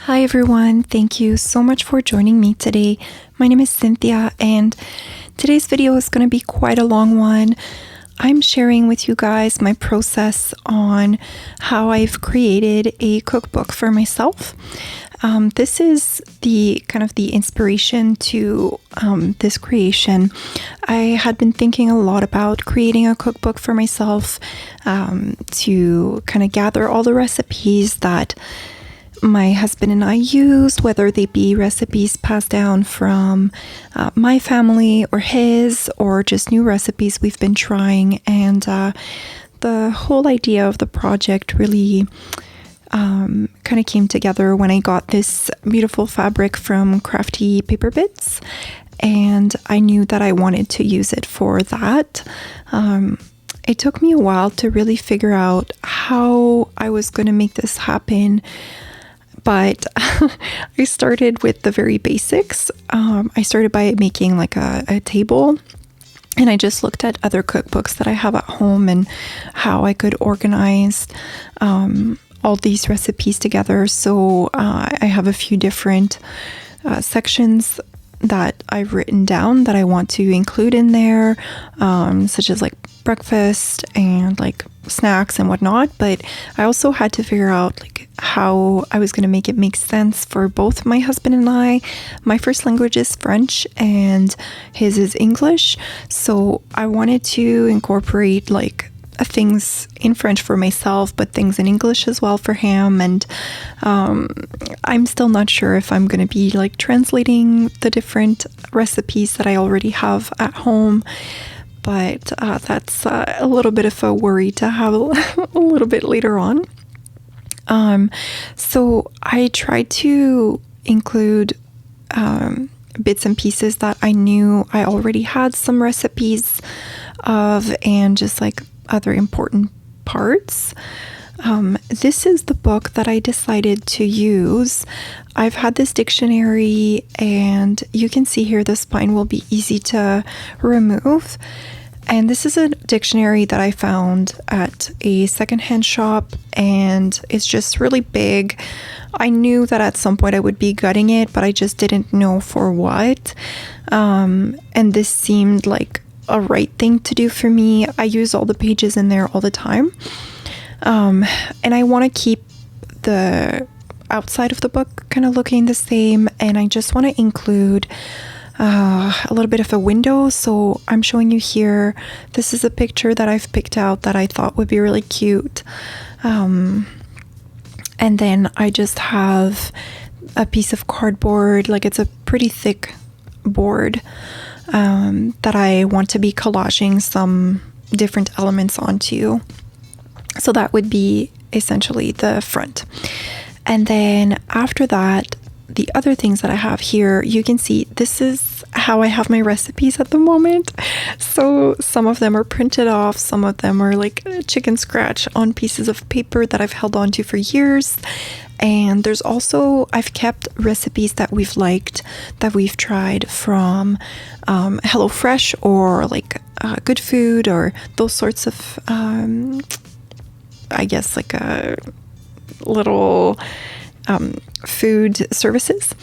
Hi everyone, thank you so much for joining me today. My name is Cynthia and today's video is going to be quite a long one. I'm sharing with you guys my process on how I've created a cookbook for myself. This is the inspiration to this creation. I had been thinking a lot about creating a cookbook for myself to kind of gather all the recipes that my husband and I use, whether they be recipes passed down from my family or his, or just new recipes we've been trying. And the whole idea of the project really kind of came together when I got this beautiful fabric from Crafty Paper Bits, and I knew that I wanted to use it for that. It took me a while to really figure out how I was going to make this happen. But I started with the very basics. I started by making like a table, and I just looked at other cookbooks that I have at home and how I could organize all these recipes together. So I have a few different sections that I've written down that I want to include in there, such as like breakfast and like snacks and whatnot. But I also had to figure out like how I was going to make it make sense for both my husband and I. My first language is French and his is English, so I wanted to incorporate like things in French for myself, but things in English as well for him. And I'm still not sure if I'm going to be like translating the different recipes that I already have at home. But that's a little bit of a worry to have a little bit later on. So I tried to include bits and pieces that I knew I already had some recipes of, and just like other important parts. This is the book that I decided to use. I've had this dictionary, and you can see here the spine will be easy to remove. And this is a dictionary that I found at a secondhand shop, and it's just really big. I knew that at some point I would be gutting it, but I just didn't know for what. And this seemed like a right thing to do for me. I use all the pages in there all the time. And I want to keep the outside of the book kind of looking the same, and I just want to include a little bit of a window. So I'm showing you here, this is a picture that I've picked out that I thought would be really cute. And then I just have a piece of cardboard, like it's a pretty thick board that I want to be collaging some different elements onto. So that would be essentially the front. And then after that, the other things that I have here, you can see this is how I have my recipes at the moment. So some of them are printed off, some of them are like chicken scratch on pieces of paper that I've held on to for years. And there's also, I've kept recipes that we've liked, that we've tried from HelloFresh or like Good Food, or those sorts of, I guess like a little food services.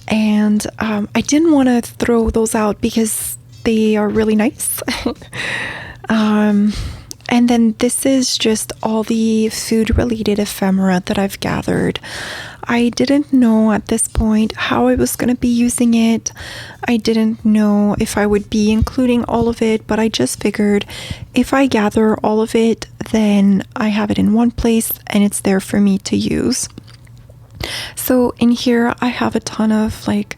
And I didn't want to throw those out because they are really nice. And then this is just all the food related ephemera that I've gathered. I didn't know at this point how I was going to be using it. I didn't know if I would be including all of it, but I just figured if I gather all of it, then I have it in one place and it's there for me to use. So in here I have a ton of like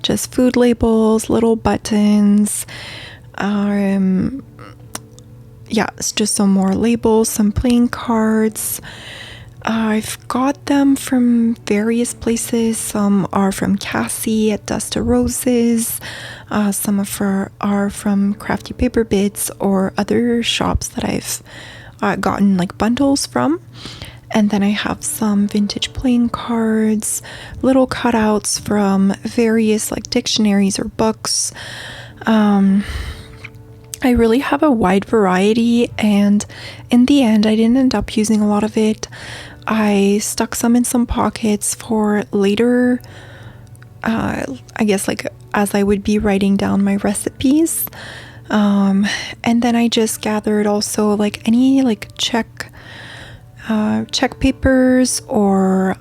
just food labels, little buttons, it's just some more labels, some playing cards. I've got them from various places. Some are from Cassie at Dust to Roses. Some of her are from Crafty Paper Bits or other shops that I've gotten like bundles from. And then I have some vintage playing cards, little cutouts from various like dictionaries or books. I really have a wide variety, and in the end I didn't end up using a lot of it. I stuck some in some pockets for later, I guess like as I would be writing down my recipes. And then I just gathered also like any like check papers or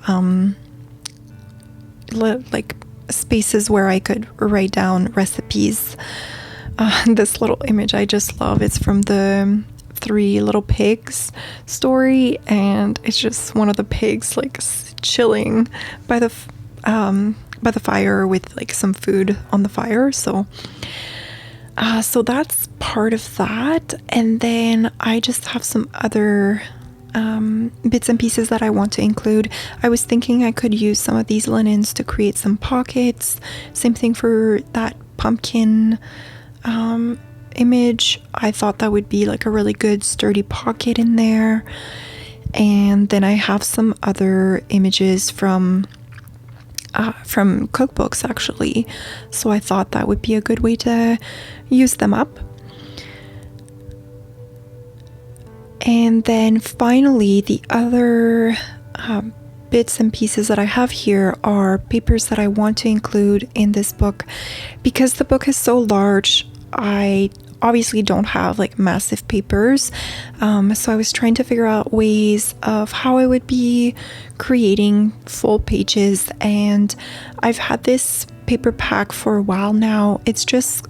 like spaces where I could write down recipes. This little image I just love. It's from the Three Little Pigs story, and it's just one of the pigs like chilling by the fire with like some food on the fire. So that's part of that. And then I just have some other bits and pieces that I want to include. I was thinking I could use some of these linens to create some pockets. Same thing for that pumpkin image. I thought that would be like a really good sturdy pocket in there. And then I have some other images from cookbooks actually, so I thought that would be a good way to use them up. And then finally, the other bits and pieces that I have here are papers that I want to include in this book. Because the book is so large, I obviously don't have like massive papers, so I was trying to figure out ways of how I would be creating full pages. And I've had this paper pack for a while now. It's just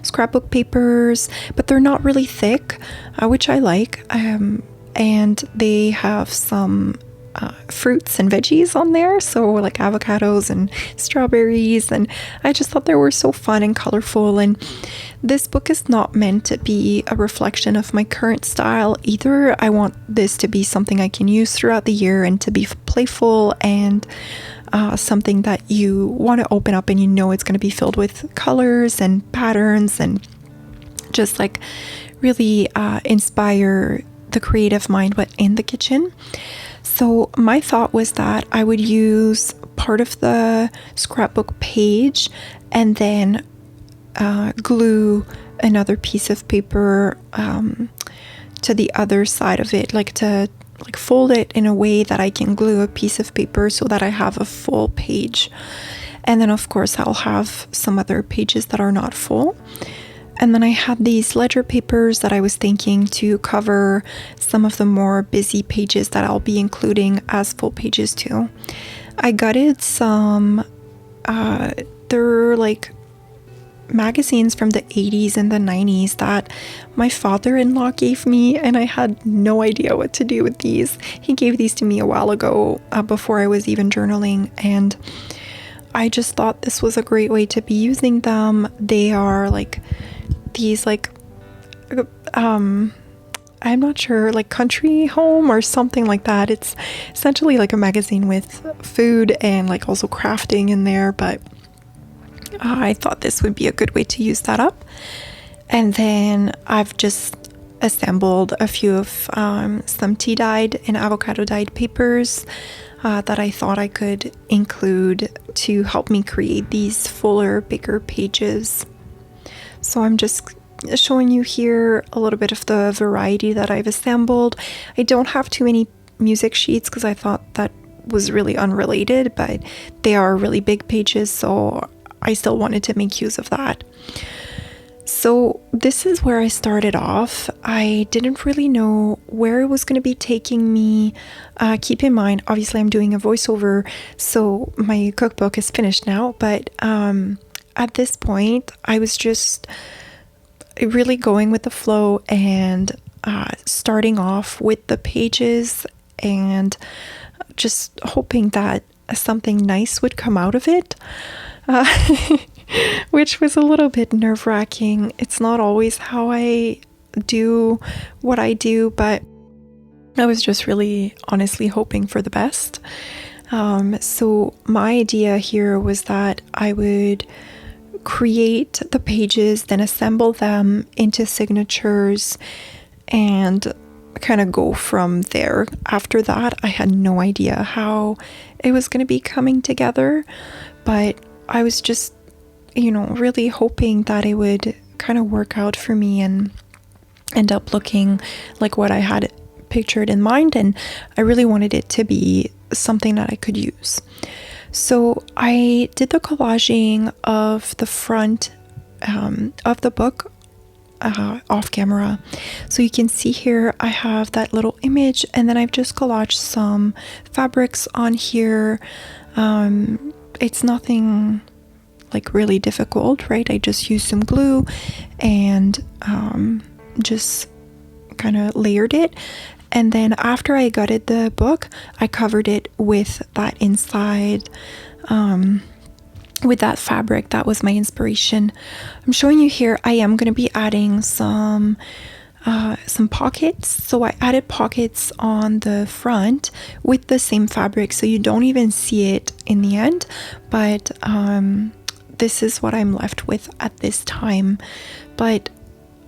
scrapbook papers, but they're not really thick, which I like, and they have some fruits and veggies on there, so like avocados and strawberries, and I just thought they were so fun and colorful. And this book is not meant to be a reflection of my current style either. I want this to be something I can use throughout the year and to be playful and something that you want to open up and you know it's going to be filled with colors and patterns and just like really inspire the creative mind but in the kitchen. So my thought was that I would use part of the scrapbook page and then glue another piece of paper to the other side of it, like to like fold it in a way that I can glue a piece of paper so that I have a full page. And then of course I'll have some other pages that are not full. And then I had these ledger papers that I was thinking to cover some of the more busy pages that I'll be including as full pages too. I gutted some, they're like magazines from the 80s and the 90s that my father-in-law gave me, and I had no idea what to do with these. He gave these to me a while ago, before I was even journaling, and I just thought this was a great way to be using them. They are like these like I'm not sure, like country home or something like that. It's essentially like a magazine with food and like also crafting in there, but I thought this would be a good way to use that up. And then I've just assembled a few of some tea dyed and avocado dyed papers that I thought I could include to help me create these fuller, bigger pages. So I'm just showing you here a little bit of the variety that I've assembled. I don't have too many music sheets because I thought that was really unrelated, but they are really big pages, so I still wanted to make use of that. So this is where I started off. I didn't really know where it was going to be taking me. Keep in mind, obviously I'm doing a voiceover, so my cookbook is finished now, but at this point I was just really going with the flow and starting off with the pages and just hoping that something nice would come out of it. Which was a little bit nerve-wracking. It's not always how I do what I do, but I was just really honestly hoping for the best. So my idea here was that I would create the pages, then assemble them into signatures and kind of go from there. After that, I had no idea how it was going to be coming together, but I was just, really hoping that it would kind of work out for me and end up looking like what I had pictured in mind, and I really wanted it to be something that I could use. So I did the collaging of the front of the book off camera. So you can see here I have that little image, and then I've just collaged some fabrics on here. It's nothing like really difficult, right? I just used some glue and just kind of layered it. And then after I gutted the book, I covered it with that inside, with that fabric. That was my inspiration. I'm showing you here, I am going to be adding some pockets. So I added pockets on the front with the same fabric, so you don't even see it in the end. But this is what I'm left with at this time. But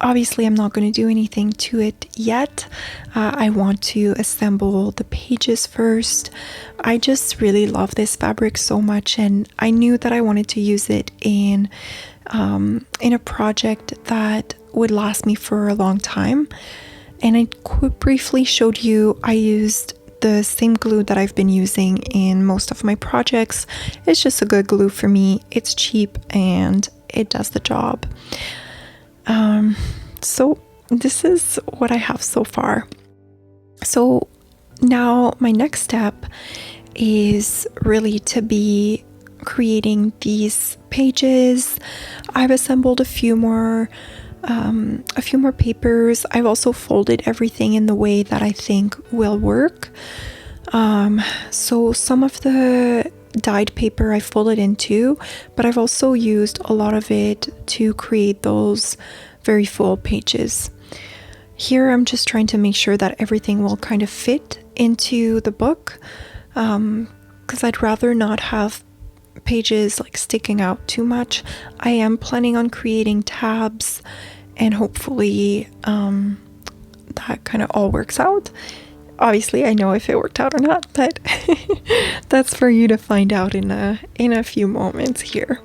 obviously I'm not going to do anything to it yet. I want to assemble the pages first. I just really love this fabric so much, and I knew that I wanted to use it in a project that would last me for a long time. And I briefly showed you I used the same glue that I've been using in most of my projects. It's just a good glue for me. It's cheap and it does the job. So this is what I have so far. So now my next step is really to be creating these pages. I've assembled a few more papers. I've also folded everything in the way that I think will work. So some of the dyed paper I folded into, but I've also used a lot of it to create those very full pages. Here I'm just trying to make sure that everything will kind of fit into the book, because I'd rather not have pages like sticking out too much. I am planning on creating tabs, and hopefully that kind of all works out. Obviously I know if it worked out or not, but that's for you to find out in a few moments here.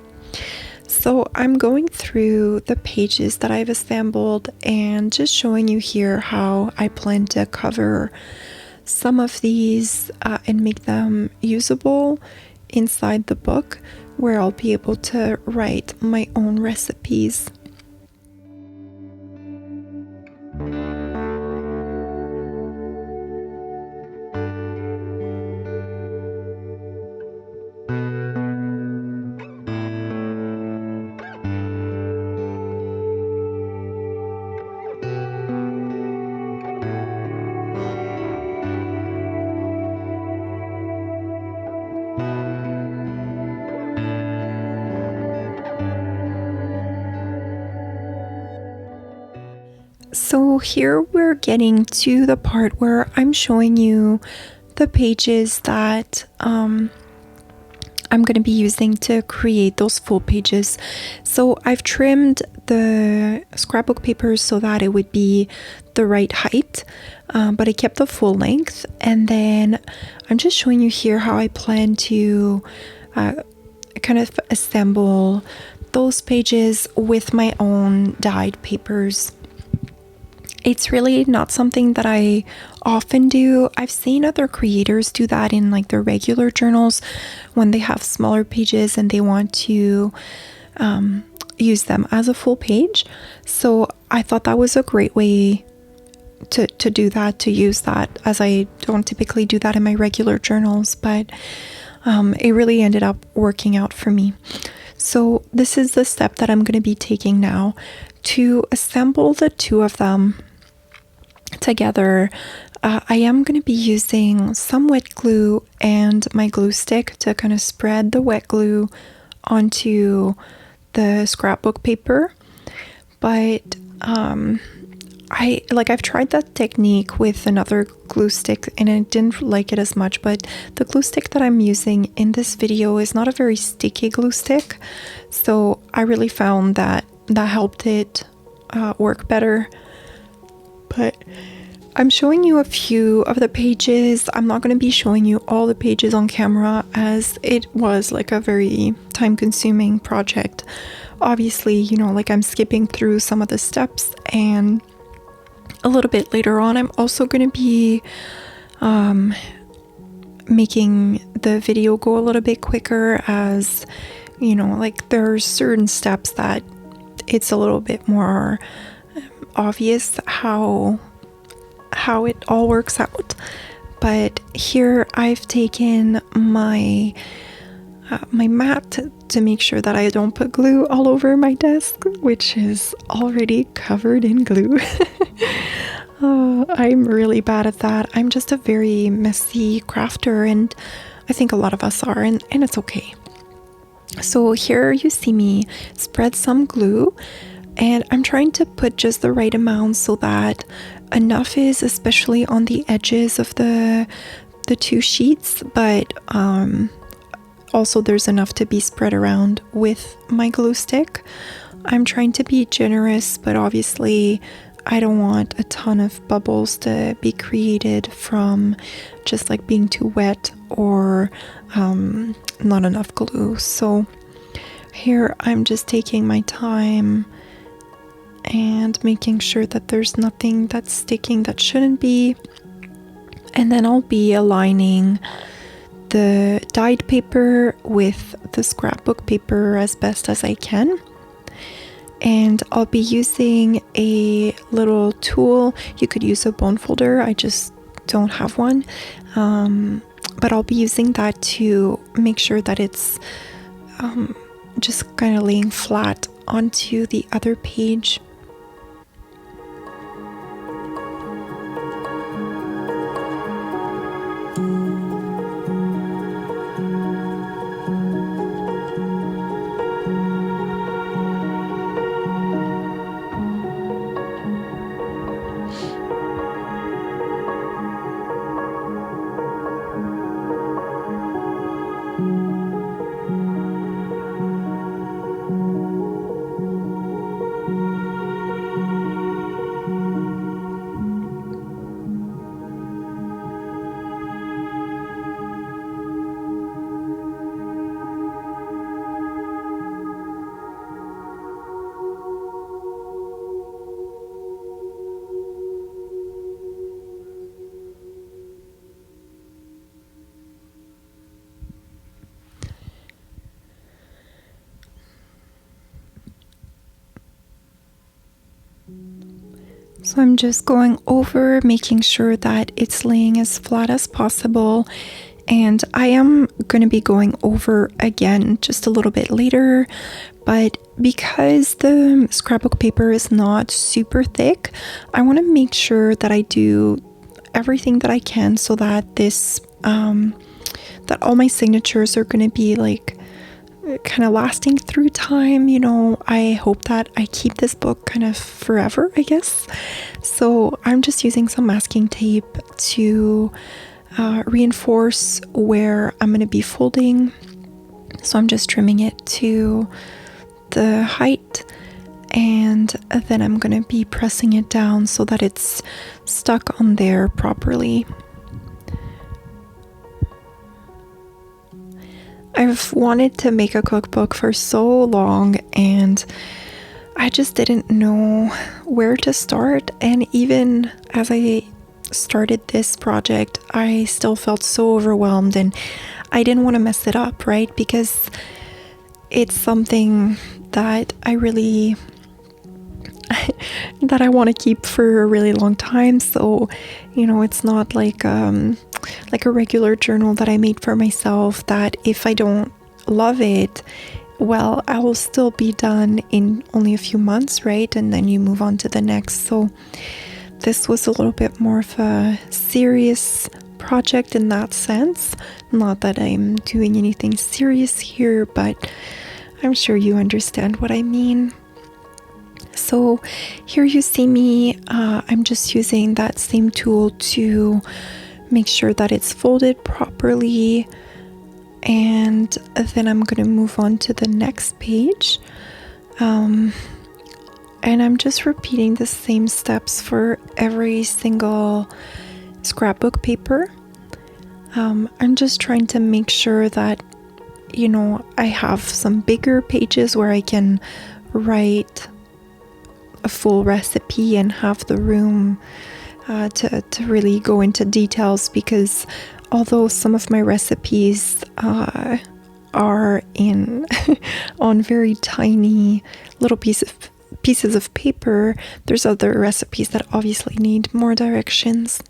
So I'm going through the pages that I've assembled and just showing you here how I plan to cover some of these and make them usable inside the book, where I'll be able to write my own recipes. So here we're getting to the part where I'm showing you the pages that I'm going to be using to create those full pages. So I've trimmed the scrapbook papers so that it would be the right height, but I kept the full length. And then I'm just showing you here how I plan to kind of assemble those pages with my own dyed papers. It's really not something that I often do. I've seen other creators do that in like their regular journals when they have smaller pages and they want to use them as a full page. So I thought that was a great way to do that, to use that, as I don't typically do that in my regular journals, but it really ended up working out for me. So this is the step that I'm going to be taking now to assemble the two of them together. I am going to be using some wet glue and my glue stick to kind of spread the wet glue onto the scrapbook paper. But I've tried that technique with another glue stick and I didn't like it as much, but the glue stick that I'm using in this video is not a very sticky glue stick, so I really found that helped it work better. But I'm showing you a few of the pages. I'm not going to be showing you all the pages on camera, as it was like a very time-consuming project. Obviously, you know, like I'm skipping through some of the steps, and a little bit later on, I'm also going to be making the video go a little bit quicker, as you know, like there's certain steps that it's a little bit more obvious how it all works out. But here I've taken my mat to make sure that I don't put glue all over my desk, which is already covered in glue. I'm really bad at that. I'm just a very messy crafter, and I think a lot of us are, and it's okay. So here you see me spread some glue, and I'm trying to put just the right amount so that enough is especially on the edges of the two sheets, but also there's enough to be spread around with my glue stick. I'm trying to be generous, but obviously I don't want a ton of bubbles to be created from just like being too wet or not enough glue. So here I'm just taking my time and making sure that there's nothing that's sticking that shouldn't be. And then I'll be aligning the dyed paper with the scrapbook paper as best as I can. And I'll be using a little tool. You could use a bone folder, I just don't have one. But I'll be using that to make sure that it's just kind of laying flat onto the other page. So I'm just going over, making sure that it's laying as flat as possible. And I am going to be going over again just a little bit later, but because the scrapbook paper is not super thick, I want to make sure that I do everything that I can so that this, that all my signatures are going to be like kind of lasting through time. You know, I hope that I keep this book kind of forever, I guess. So I'm just using some masking tape to reinforce where I'm going to be folding. So I'm just trimming it to the height, and then I'm going to be pressing it down so that it's stuck on there properly. I've wanted to make a cookbook for so long, and I just didn't know where to start. And even as I started this project, I still felt so overwhelmed, and I didn't want to mess it up, right? Because it's something that I really that I want to keep for a really long time. So, you know, it's not like a regular journal that I made for myself that if I don't love it, well, I will still be done in only a few months, right? And then you move on to the next. So this was a little bit more of a serious project in that sense. Not that I'm doing anything serious here, but I'm sure you understand what I mean. So here you see me, I'm just using that same tool to make sure that it's folded properly, and then I'm going to move on to the next page, and I'm just repeating the same steps for every single scrapbook paper. I'm just trying to make sure that, you know, I have some bigger pages where I can write a full recipe and have the room to really go into details, because although some of my recipes are in on very tiny little pieces of paper, there's other recipes that obviously need more directions.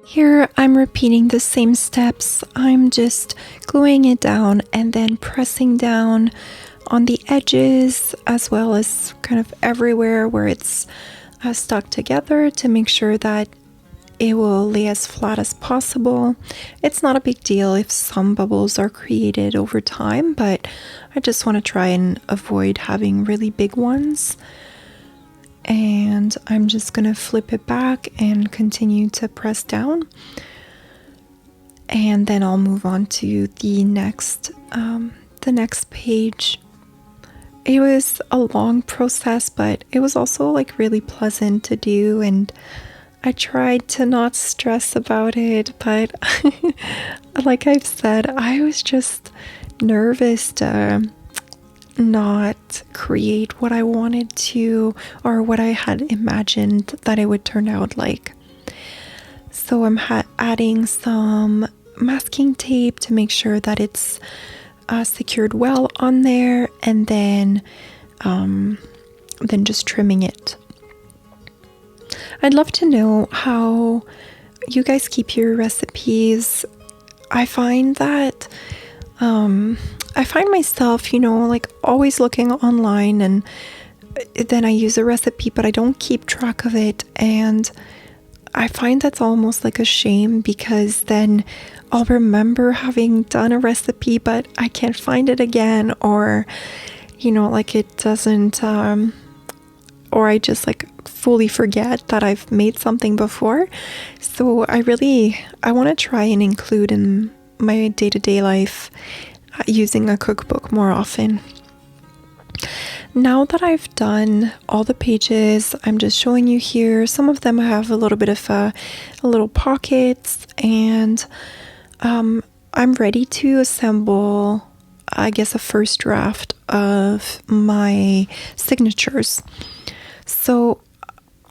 Here I'm repeating the same steps. I'm just gluing it down and then pressing down on the edges as well as kind of everywhere where it's stuck together to make sure that it will lay as flat as possible. It's not a big deal if some bubbles are created over time, but I just want to try and avoid having really big ones. And I'm just going to flip it back and continue to press down. And then I'll move on to the next page. It was a long process, but it was also like really pleasant to do, and I tried to not stress about it, but like I've said, I was just nervous to not create what I wanted to, or what I had imagined that it would turn out like. So I'm adding some masking tape to make sure that it's secured well on there, and then just trimming it. I'd love to know how you guys keep your recipes. I find that I find myself, like always looking online, and then I use a recipe, but I don't keep track of it. And I find that's almost like a shame, because then I'll remember having done a recipe, but I can't find it again, or, like it doesn't, or I just like fully forget that I've made something before. So I want to try and include in my day-to-day life using a cookbook more often. Now that I've done all the pages, I'm just showing you here. Some of them have a little bit of a little pockets, and I'm ready to assemble, I guess, a first draft of my signatures. So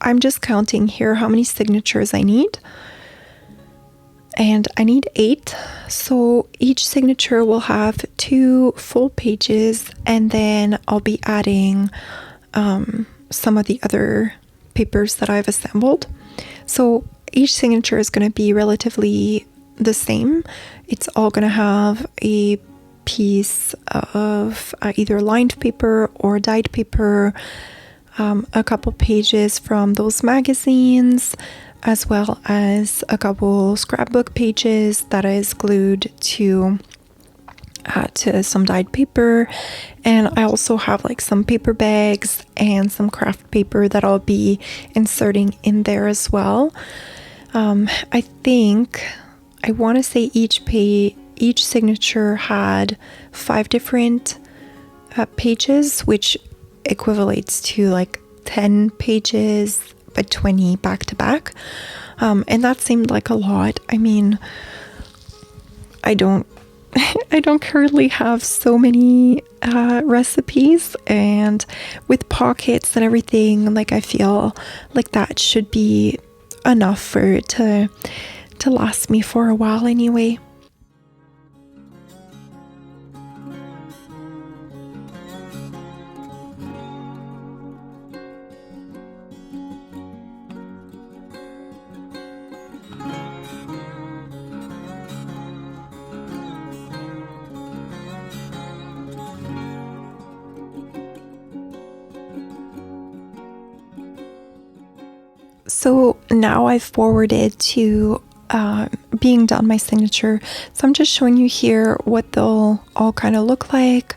I'm just counting here how many signatures I need. And I need 8, so each signature will have 2 full pages, and then I'll be adding some of the other papers that I've assembled. So each signature is going to be relatively the same. It's all going to have a piece of either lined paper or dyed paper, a couple pages from those magazines, as well as a couple scrapbook pages that is glued to some dyed paper. And I also have like some paper bags and some craft paper that I'll be inserting in there as well. I want to say each signature had 5 different pages, which equivalates to like 10 pages, but 20 back to back. And that seemed like a lot. I mean, I don't currently have so many recipes, and with pockets and everything, like I feel like that should be enough for it to last me for a while anyway. So now I've forwarded to being done my signature. So I'm just showing you here what they'll all kind of look like.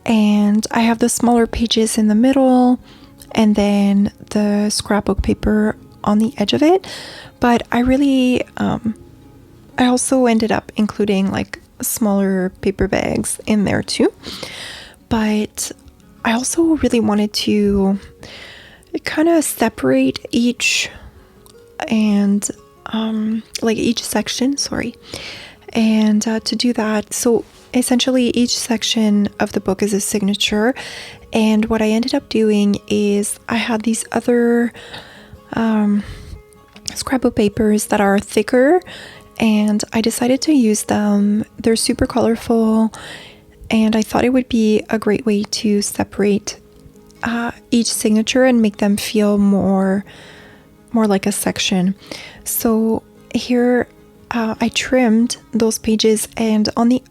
And I have the smaller pages in the middle and then the scrapbook paper on the edge of it. But I really, I also ended up including like smaller paper bags in there too. But I also really wanted to kind of separate each and like each section, and to do that, so essentially each section of the book is a signature, and what I ended up doing is I had these other scrapbook papers that are thicker, and I decided to use them. They're super colorful, and I thought it would be a great way to separate each signature and make them feel more like a section. So here I trimmed those pages, and on the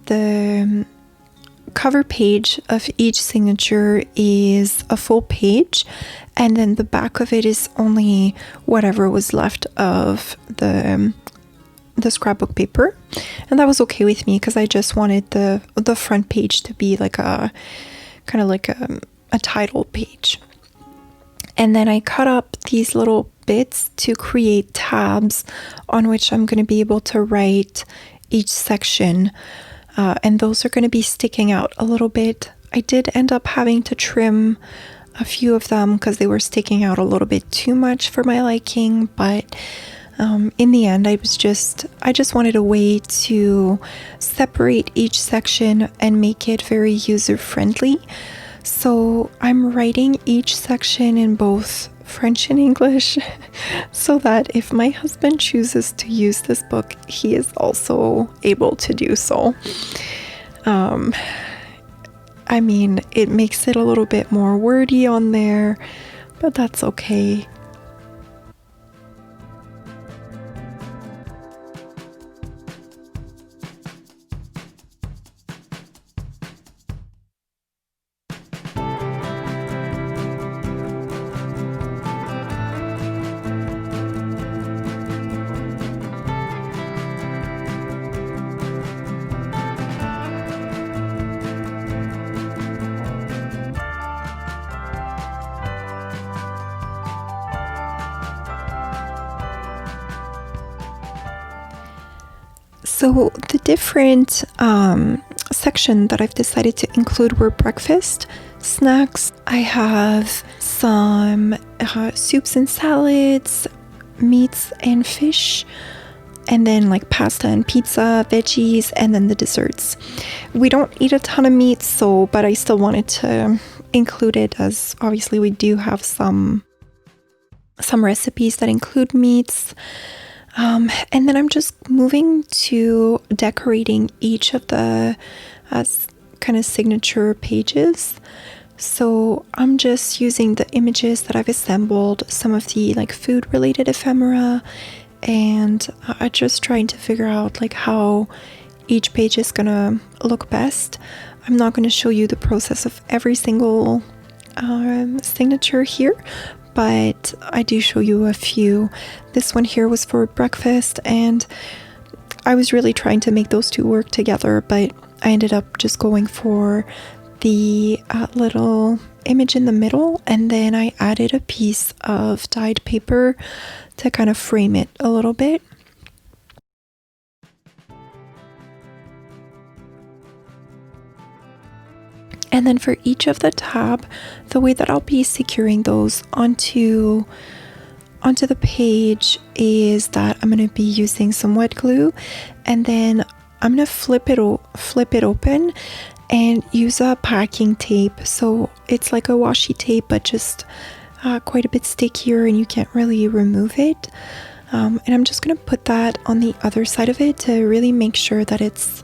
the cover page of each signature is a full page, and then the back of it is only whatever was left of the scrapbook paper. And that was okay with me because I just wanted the front page to be like a kind of like a title page. And then I cut up these little bits to create tabs on which I'm going to be able to write each section. And those are going to be sticking out a little bit. I did end up having to trim a few of them because they were sticking out a little bit too much for my liking. But in the end, I just wanted a way to separate each section and make it very user-friendly. So I'm writing each section in both French and English so that if my husband chooses to use this book, he is also able to do so. I mean, it makes it a little bit more wordy on there, but that's okay. So the different section that I've decided to include were breakfast, snacks. I have some soups and salads, meats and fish, and then like pasta and pizza, veggies, and then the desserts. We don't eat a ton of meat, but I still wanted to include it, as obviously we do have some recipes that include meats. And then I'm just moving to decorating each of the kind of signature pages. So I'm just using the images that I've assembled, some of the like food related ephemera, and I'm just trying to figure out like how each page is gonna look best. I'm not going to show you the process of every single signature here, but I do show you a few. This one here was for breakfast, and I was really trying to make those two work together, but I ended up just going for the little image in the middle, and then I added a piece of dyed paper to kind of frame it a little bit. And then for each of the tab, the way that I'll be securing those onto the page is that I'm going to be using some wet glue, and then I'm going to flip it open and use a packing tape. So it's like a washi tape, but just quite a bit stickier, and you can't really remove it. And I'm just going to put that on the other side of it to really make sure that it's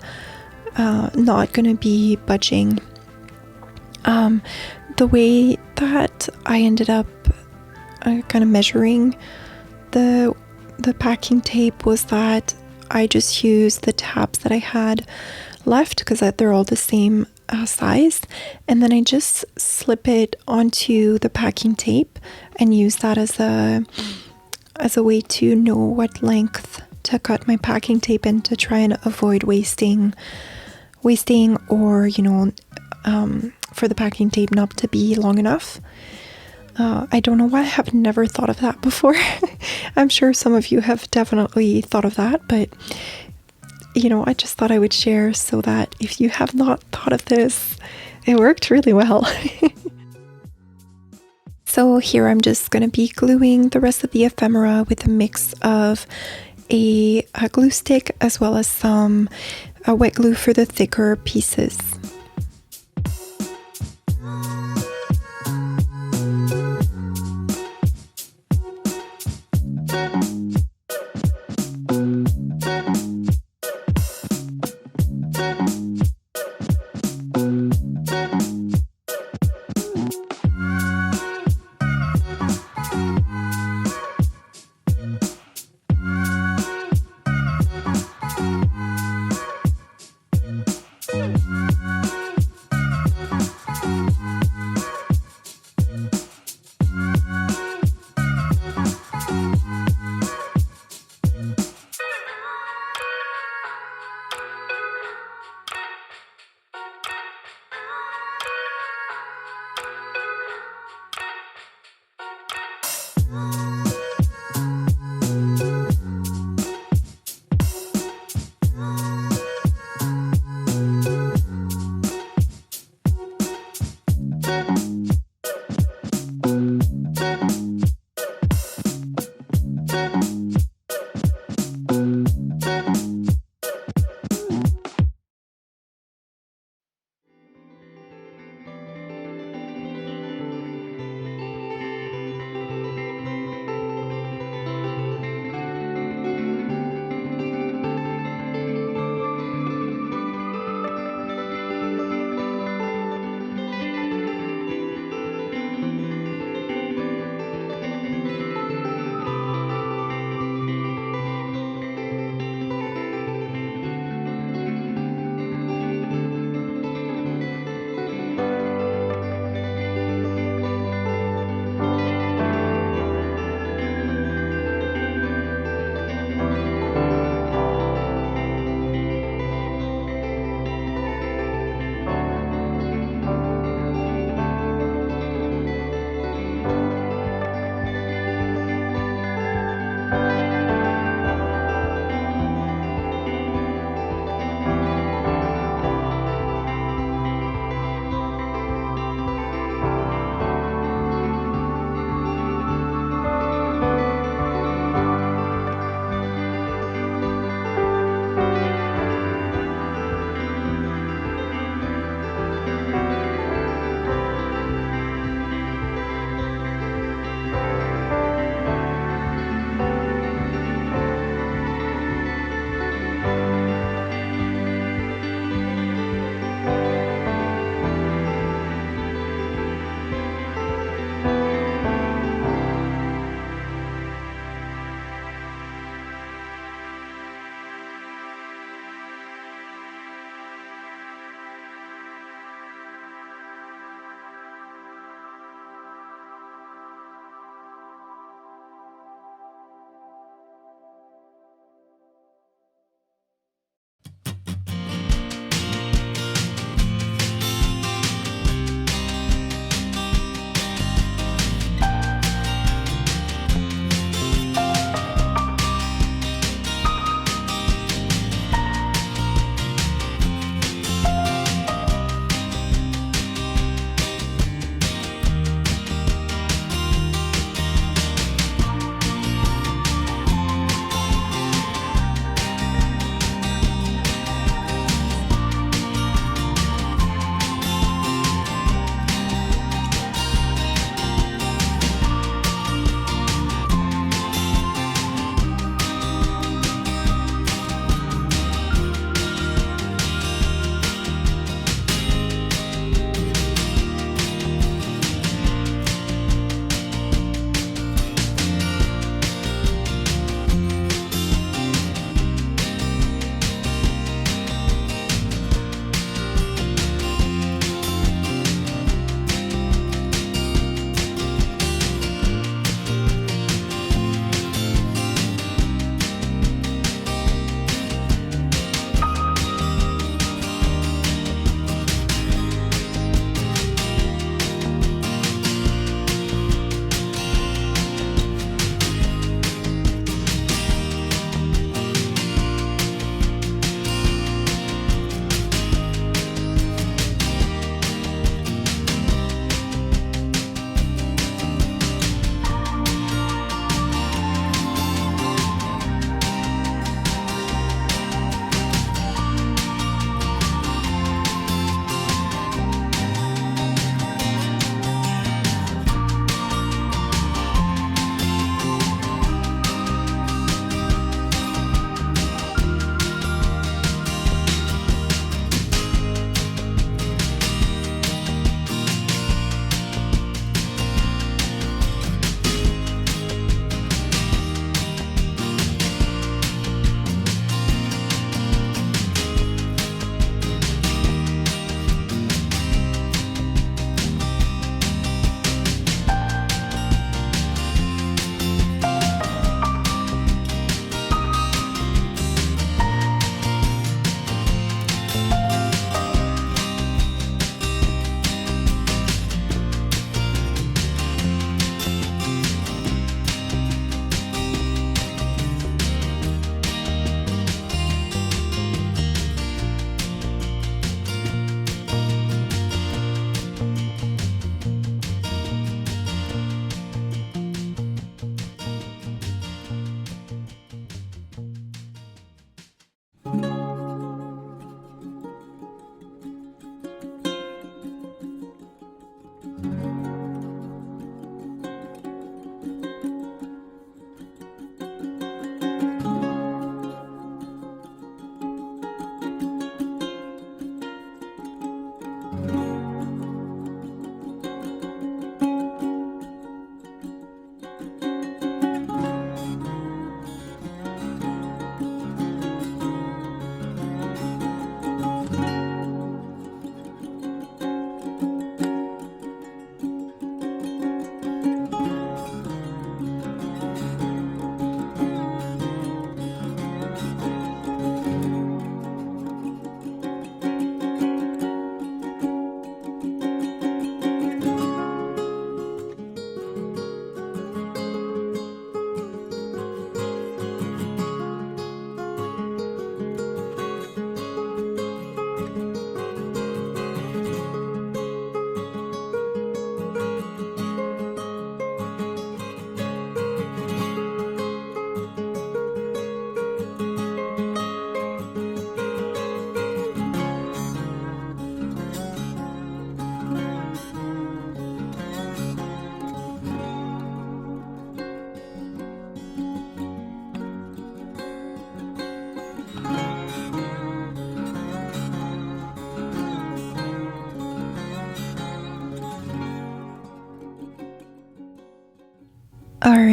not going to be budging. The way that I ended up kind of measuring the packing tape was that I just used the tabs that I had left, because they're all the same size, and then I just slip it onto the packing tape and use that as a way to know what length to cut my packing tape in, to try and avoid wasting, or for the packing tape not to be long enough. I don't know why I have never thought of that before. I'm sure some of you have definitely thought of that, but I just thought I would share so that if you have not thought of this, it worked really well. So here I'm just going to be gluing the rest of the ephemera with a mix of a glue stick as well as some wet glue for the thicker pieces.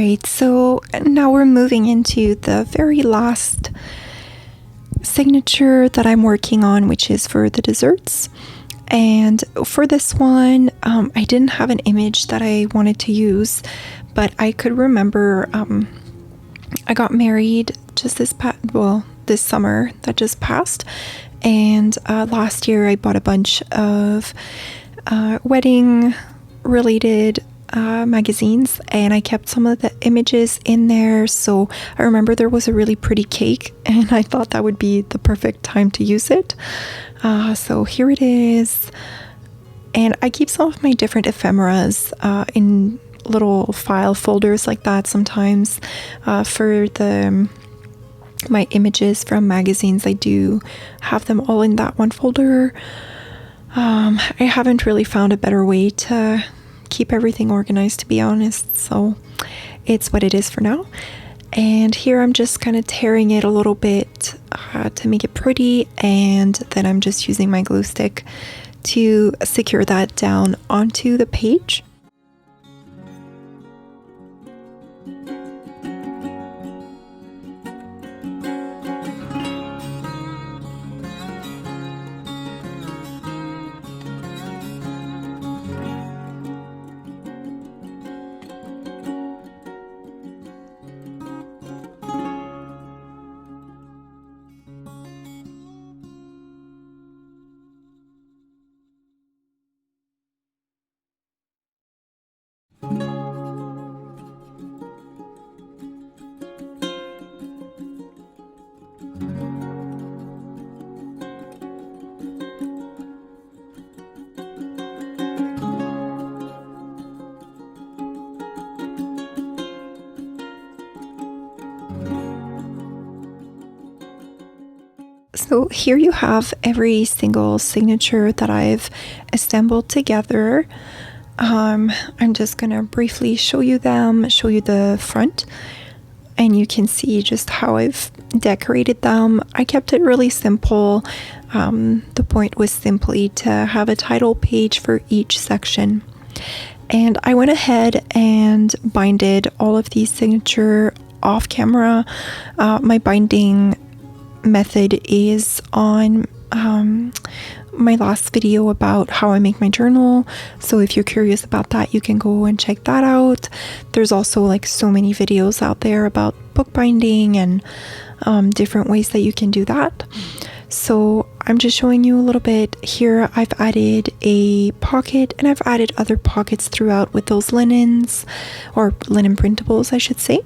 right, so now we're moving into the very last signature that I'm working on, which is for the desserts. And for this one, I didn't have an image that I wanted to use, but I could remember I got married just this summer that just passed, and last year I bought a bunch of wedding related magazines, and I kept some of the images in there. So I remember there was a really pretty cake, and I thought that would be the perfect time to use it. So here it is, and I keep some of my different ephemeras in little file folders like that sometimes. For my images from magazines, I do have them all in that one folder. I haven't really found a better way to keep everything organized, to be honest, so it's what it is for now. And here I'm just kind of tearing it a little bit to make it pretty, and then I'm just using my glue stick to secure that down onto the page. So here you have every single signature that I've assembled together. I'm just gonna briefly show you them, show you the front, and you can see just how I've decorated them. I kept it really simple. The point was simply to have a title page for each section. And I went ahead and binded all of these signature off camera. My binding method is on my last video about how I make my journal, so if you're curious about that, you can go and check that out. There's also like so many videos out there about bookbinding and different ways that you can do that. So I'm just showing you a little bit here. I've added a pocket, and I've added other pockets throughout with those linens, or linen printables I should say.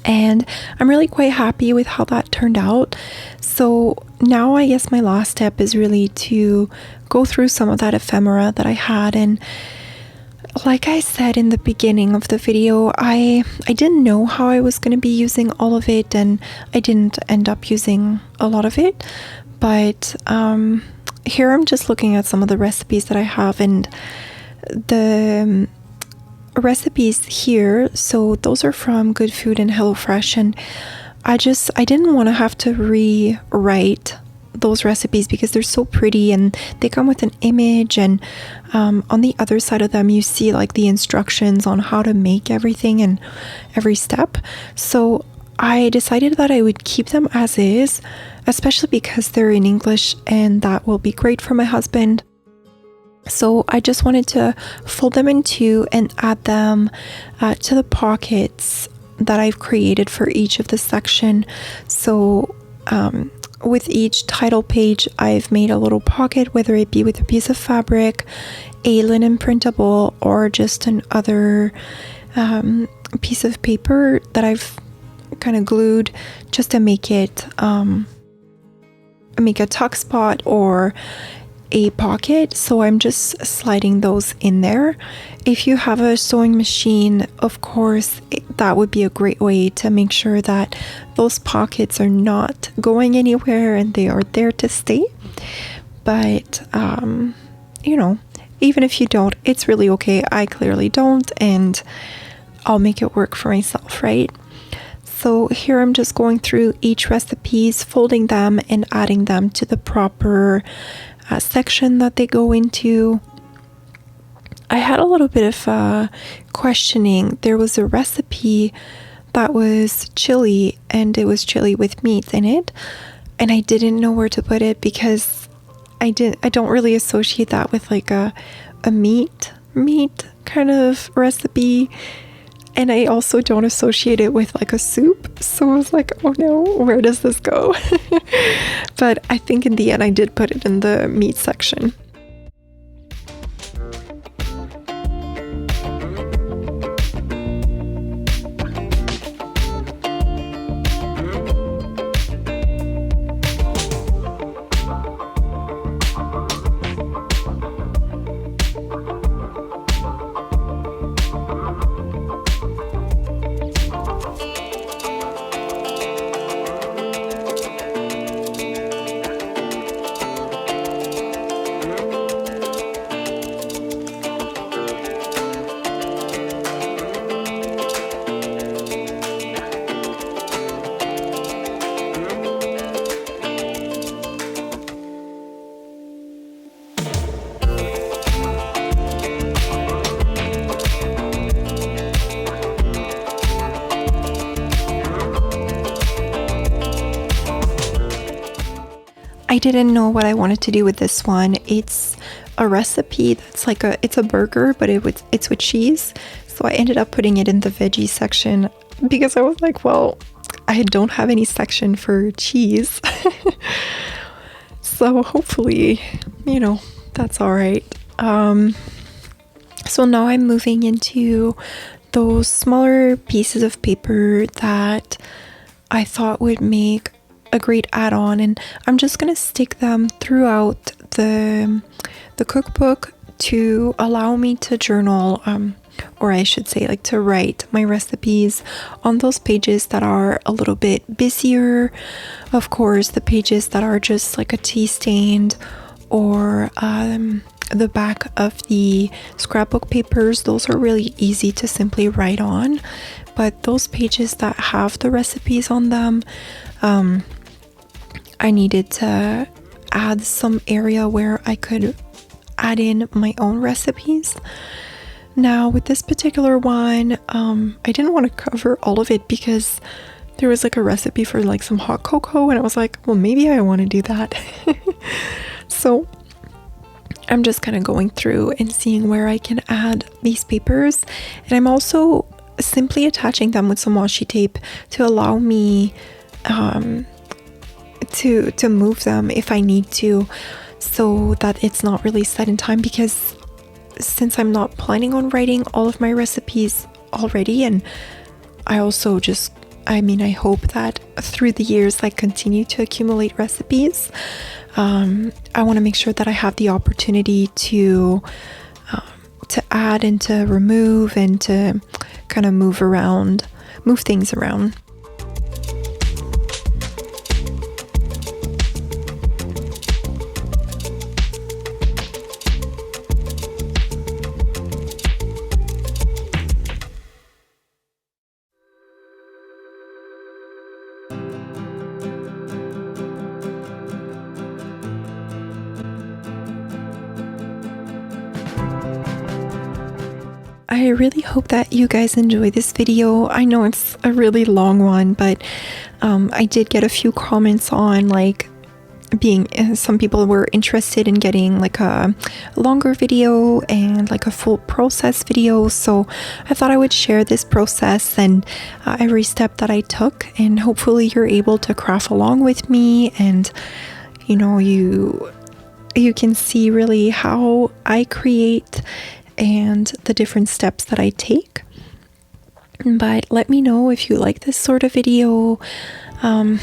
And I'm really quite happy with how that turned out. So now I guess my last step is really to go through some of that ephemera that I had. And like I said in the beginning of the video, I didn't know how I was going to be using all of it, and I didn't end up using a lot of it. But here I'm just looking at some of the recipes that I have, and the recipes here, so those are from Good Food and HelloFresh, and I didn't want to have to rewrite those recipes because they're so pretty, and they come with an image, and on the other side of them you see like the instructions on how to make everything and every step. So I decided that I would keep them as is, especially because they're in English, and that will be great for my husband. So I just wanted to fold them in two and add them to the pockets that I've created for each of the section. So with each title page, I've made a little pocket, whether it be with a piece of fabric, a linen printable, or just another piece of paper that I've kind of glued just to make it make a tuck spot or a pocket. So I'm just sliding those in there. If you have a sewing machine, of course, that would be a great way to make sure that those pockets are not going anywhere and they are there to stay. But you know, even if you don't, it's really okay. I clearly don't, and I'll make it work for myself, right? So here I'm just going through each recipes, folding them and adding them to the proper section that they go into. I had a little bit of questioning. There was a recipe that was chili, and it was chili with meat in it, and I didn't know where to put it because I don't really associate that with like a meat kind of recipe, and I also don't associate it with like a soup. So I was like, oh no, where does this go? But I think in the end I did put it in the meat section. I didn't know what I wanted to do with this one. It's a recipe that's like it's a burger, but it's with cheese. So I ended up putting it in the veggie section because I was like, well, I don't have any section for cheese. So hopefully, that's all right. So now I'm moving into those smaller pieces of paper that I thought would make a great add-on, and I'm just gonna stick them throughout the cookbook to allow me to journal, or I should say like to write my recipes on those pages that are a little bit busier. Of course, the pages that are just like a tea stained, or the back of the scrapbook papers, those are really easy to simply write on. But those pages that have the recipes on them, I needed to add some area where I could add in my own recipes. Now with this particular one, I didn't want to cover all of it because there was like a recipe for like some hot cocoa, and I was like, well, maybe I want to do that. So I'm just kind of going through and seeing where I can add these papers, and I'm also simply attaching them with some washi tape to allow me to move them if I need to, so that it's not really set in time, because since I'm not planning on writing all of my recipes already, and I also I hope that through the years I continue to accumulate recipes, I want to make sure that I have the opportunity to add and to remove and to kind of move things around. I really hope that you guys enjoy this video. I know it's a really long one, but I did get a few comments on like some people were interested in getting like a longer video and like a full process video. So I thought I would share this process and every step that I took, and hopefully you're able to craft along with me, and you can see really how I create and the different steps that I take. But let me know if you like this sort of video. I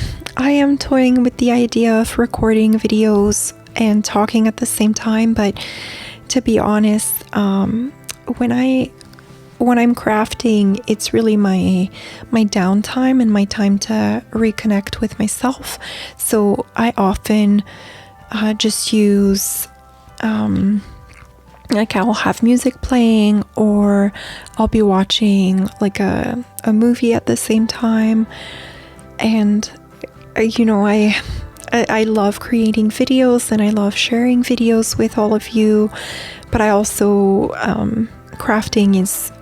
am toying with the idea of recording videos and talking at the same time, but to be honest, when I'm crafting, it's really my downtime and my time to reconnect with myself. So I often just use like I'll have music playing, or I'll be watching like a movie at the same time. And I I love creating videos and I love sharing videos with all of you, but I also, crafting is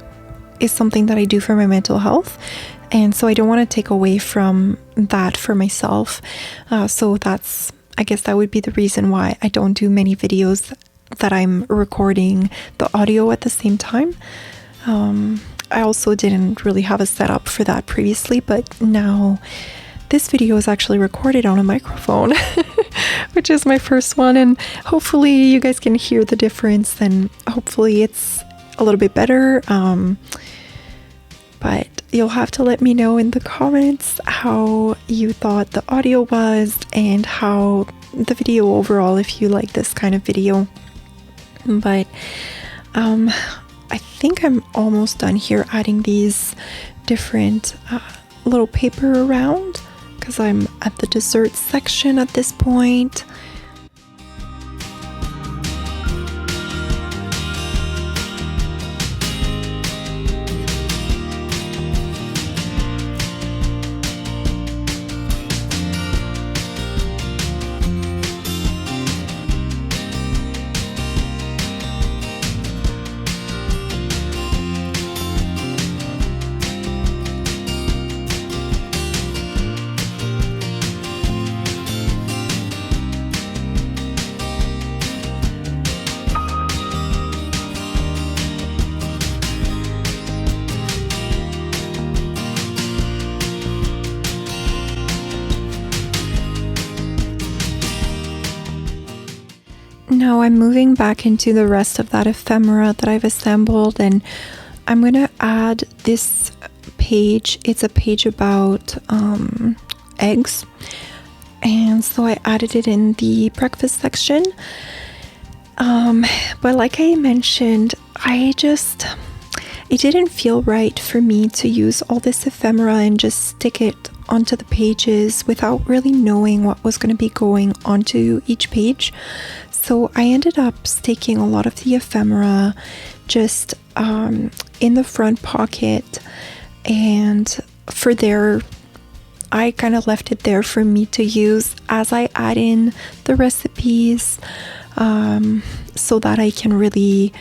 something that I do for my mental health. And so I don't want to take away from that for myself. So that's, I guess that would be the reason why I don't do many videos that I'm recording the audio at the same time. I also didn't really have a setup for that previously, but now this video is actually recorded on a microphone, which is my first one, and hopefully you guys can hear the difference, and hopefully it's a little bit better. But you'll have to let me know in the comments how you thought the audio was and how the video overall, if you like this kind of video. But I think I'm almost done here adding these different little paper around, because I'm at the dessert section at this point. Now I'm moving back into the rest of that ephemera that I've assembled, and I'm going to add this page. It's a page about eggs, and so I added it in the breakfast section. But like I mentioned, it didn't feel right for me to use all this ephemera and just stick it onto the pages without really knowing what was going to be going onto each page. So I ended up sticking a lot of the ephemera just in the front pocket, and for there, I kind of left it there for me to use as I add in the recipes, so that I can really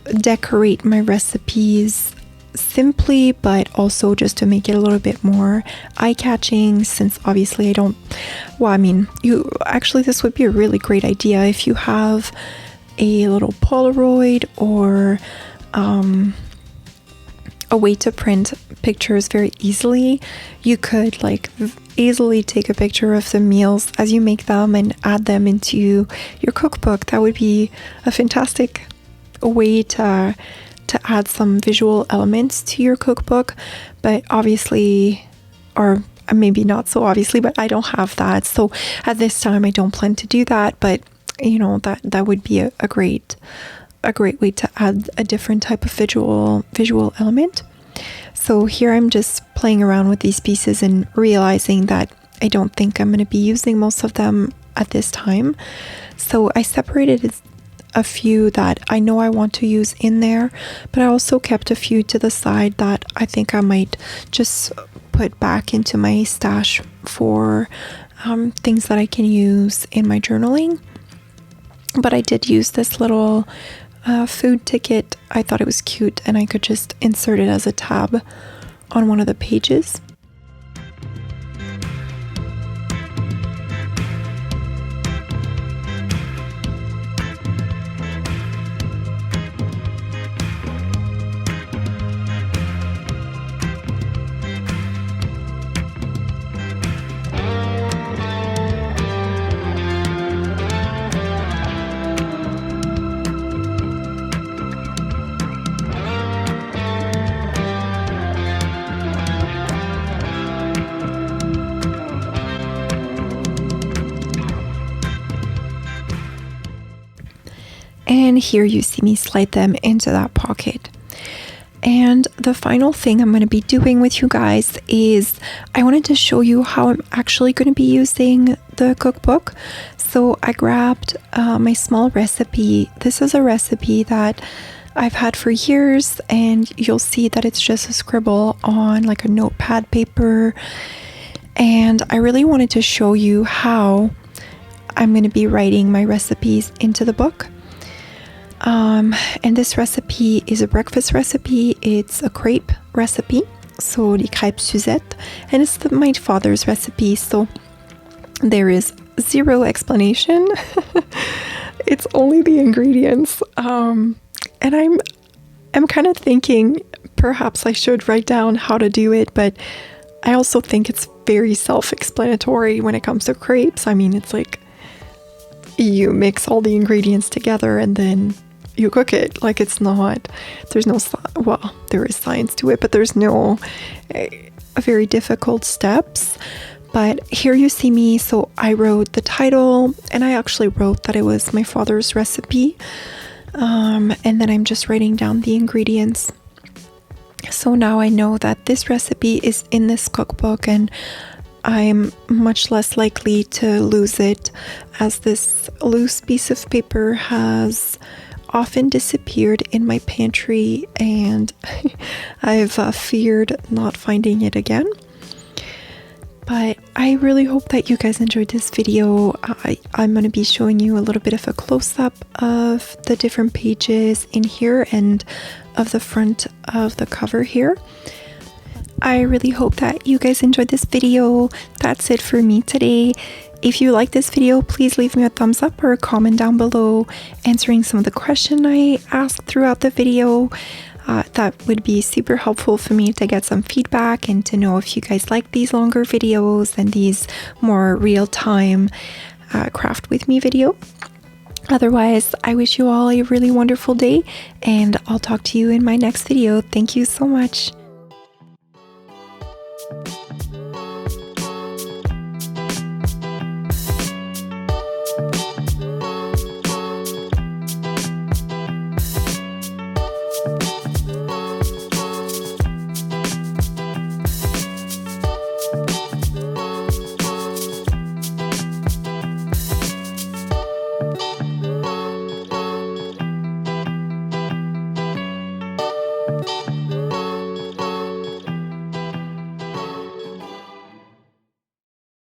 decorate my recipes simply, but also just to make it a little bit more eye-catching, since obviously this would be a really great idea if you have a little Polaroid or a way to print pictures very easily. You could easily take a picture of the meals as you make them and add them into your cookbook. That would be a fantastic way to add some visual elements to your cookbook. But obviously, or maybe not so obviously, but I don't have that, so at this time I don't plan to do that. But that would be a great way to add a different type of visual element. So here I'm just playing around with these pieces and realizing that I don't think I'm going to be using most of them at this time. So I separated a few that I know I want to use in there, but I also kept a few to the side that I think I might just put back into my stash for things that I can use in my journaling. But I did use this little food ticket. I thought it was cute, and I could just insert it as a tab on one of the pages. And here you see me slide them into that pocket. And the final thing I'm going to be doing with you guys is I wanted to show you how I'm actually going to be using the cookbook. So I grabbed my small recipe. This is a recipe that I've had for years, and you'll see that it's just a scribble on a notepad paper. And I really wanted to show you how I'm going to be writing my recipes into the book. And this recipe is a breakfast recipe. It's a crepe recipe, so les crêpes Suzette, and it's my father's recipe, so there is zero explanation. It's only the ingredients. And I'm kind of thinking perhaps I should write down how to do it, but I also think it's very self-explanatory when it comes to crepes. I mean, it's like you mix all the ingredients together and then you cook it. Like, it's not, there's no, well, there is science to it, but there's no very difficult steps. But here you see me. So I wrote the title, and I actually wrote that it was my father's recipe. And then I'm just writing down the ingredients. So now I know that this recipe is in this cookbook, and I'm much less likely to lose it, as this loose piece of paper has often disappeared in my pantry, and I've feared not finding it again. But I really hope that you guys enjoyed this video. I'm going to be showing you a little bit of a close-up of the different pages in here and of the front of the cover here. I really hope that you guys enjoyed this video. That's it for me today. If you like this video, please leave me a thumbs up or a comment down below answering some of the questions I asked throughout the video. That would be super helpful for me to get some feedback and to know if you guys like these longer videos and these more real-time craft with me video. Otherwise, I wish you all a really wonderful day, and I'll talk to you in my next video. Thank you so much.